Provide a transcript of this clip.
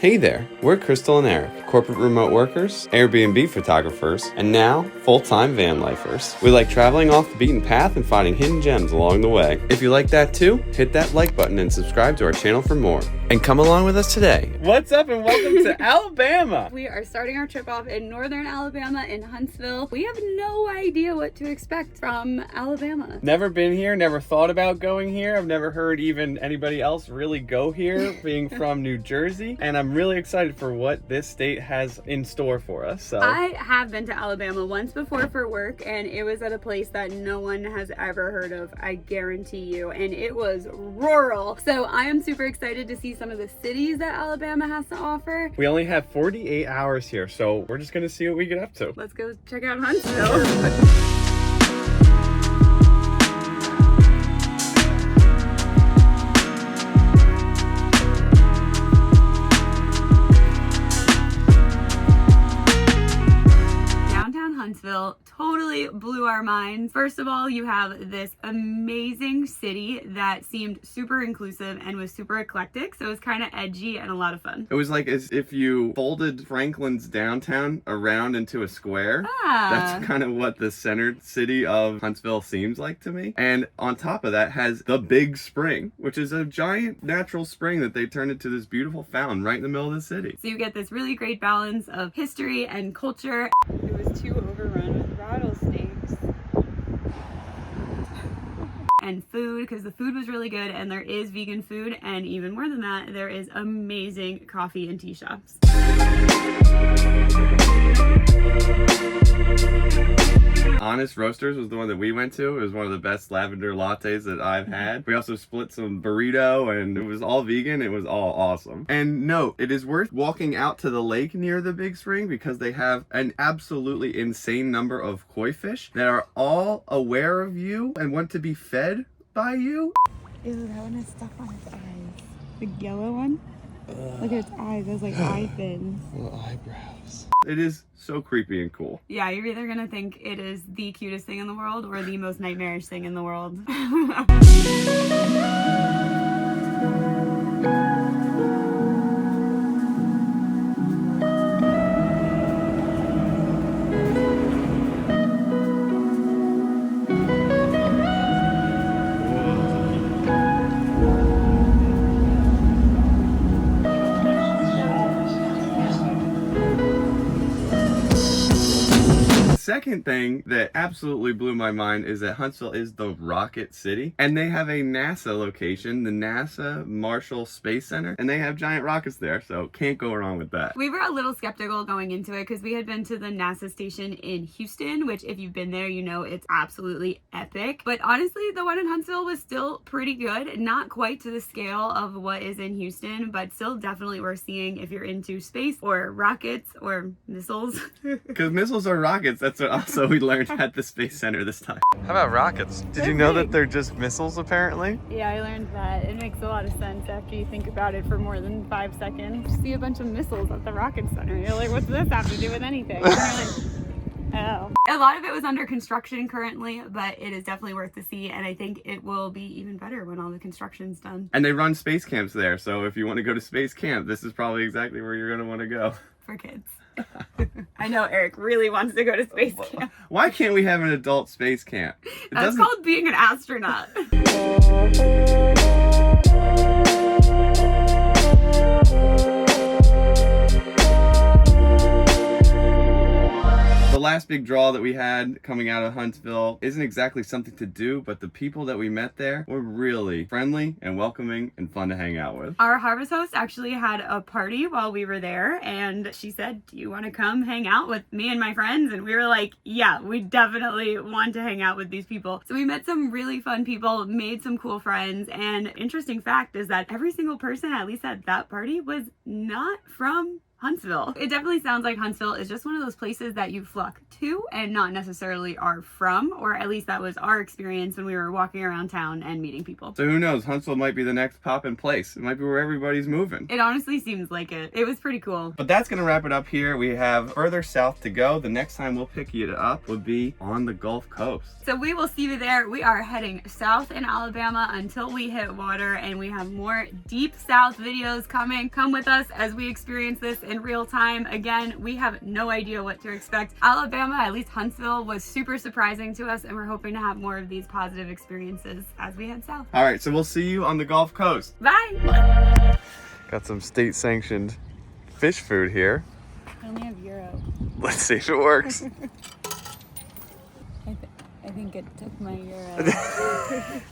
Hey there, we're Crystal and Eric, corporate remote workers, Airbnb photographers, and now full-time van lifers. We like traveling off the beaten path and finding hidden gems along the way. If you like that too, hit that like button and subscribe to our channel for more. And come along with us today. What's up and welcome to Alabama. We are starting our trip off in northern Alabama in Huntsville. We have no idea what to expect from Alabama. Never been here, never thought about going here. I've never heard even anybody else really go here, being from New Jersey. And I'm really excited for what this state has in store for us. So I have been to Alabama once before for work, and it was at a place that no one has ever heard of, I guarantee you, and it was rural. So I am super excited to see some of the cities that Alabama has to offer. We only have 48 hours here, so we're just gonna see what we get up to. Let's go check out Huntsville. Huntsville totally blew our minds. First of all, you have this amazing city that seemed super inclusive and was super eclectic, so it was kind of edgy and a lot of fun. It was like as if you folded Franklin's downtown around into a square. Ah. That's kind of what the centered city of Huntsville seems like to me. And on top of that has the Big Spring, which is a giant natural spring that they turned into this beautiful fountain right in the middle of the city. So you get this really great balance of history and culture. It was too overrun with rattlesnakes. And food, because the food was really good, and there is vegan food, and even more than that, there is amazing coffee and tea shops. Honest Roasters was the one that we went to. It was one of the best lavender lattes that I've had. We also split some burrito, and it was all vegan. It was all awesome. And note, it is worth walking out to the lake near the Big Spring because they have an absolutely insane number of koi fish that are all aware of you and want to be fed by you. Ew, that one has stuff on its eyes. The yellow one? Look at its eyes. Those like eye fins. Little eyebrows. It is so creepy and cool. Yeah, you're either gonna think it is the cutest thing in the world or the most nightmarish thing in the world. Second thing that absolutely blew my mind is that Huntsville is the rocket city, and they have a NASA location, the NASA Marshall Space Center, and they have giant rockets there, so can't go wrong with that. We were a little skeptical going into it because we had been to the NASA station in Houston, which if you've been there, you know it's absolutely epic. But honestly, the one in Huntsville was still pretty good. Not quite to the scale of what is in Houston, but still definitely worth seeing if you're into space or rockets or missiles. Because missiles are rockets, that's what also we learned at the Space Center this time. How about rockets? Did you know that they're just missiles apparently? Yeah, I learned that. It makes a lot of sense after you think about it for more than 5 seconds. You see a bunch of missiles at the rocket center. You're like, what's this have to do with anything? Oh. A lot of it was under construction currently, but it is definitely worth to see, and I think it will be even better when all the construction's done. And they run space camps there, so if you want to go to space camp, this is probably exactly where you're going to want to go. For kids. I know Eric really wants to go to space camp. Why can't we have an adult space camp? That's called being an astronaut. The last big draw that we had coming out of Huntsville isn't exactly something to do, but the people that we met there were really friendly and welcoming and fun to hang out with. Our harvest host actually had a party while we were there, and she said, do you want to come hang out with me and my friends? And we were like, yeah, we definitely want to hang out with these people. So we met some really fun people, made some cool friends, and interesting fact is that every single person, at least at that party, was not from Huntsville. It definitely sounds like Huntsville is just one of those places that you flock to and not necessarily are from, or at least that was our experience when we were walking around town and meeting people. So who knows? Huntsville might be the next poppin' place. It might be where everybody's moving. It honestly seems like it. It was pretty cool. But that's gonna wrap it up here. We have further south to go. The next time we'll pick you up would be on the Gulf Coast. So we will see you there. We are heading south in Alabama until we hit water, and we have more deep south videos coming. Come with us as we experience this in real time. Again, we have no idea what to expect. Alabama, at least Huntsville, was super surprising to us, and we're hoping to have more of these positive experiences as we head south. All right, so we'll see you on the Gulf Coast. Bye! Got some state-sanctioned fish food here. I only have Euro. Let's see if it works. I think it took my Euro.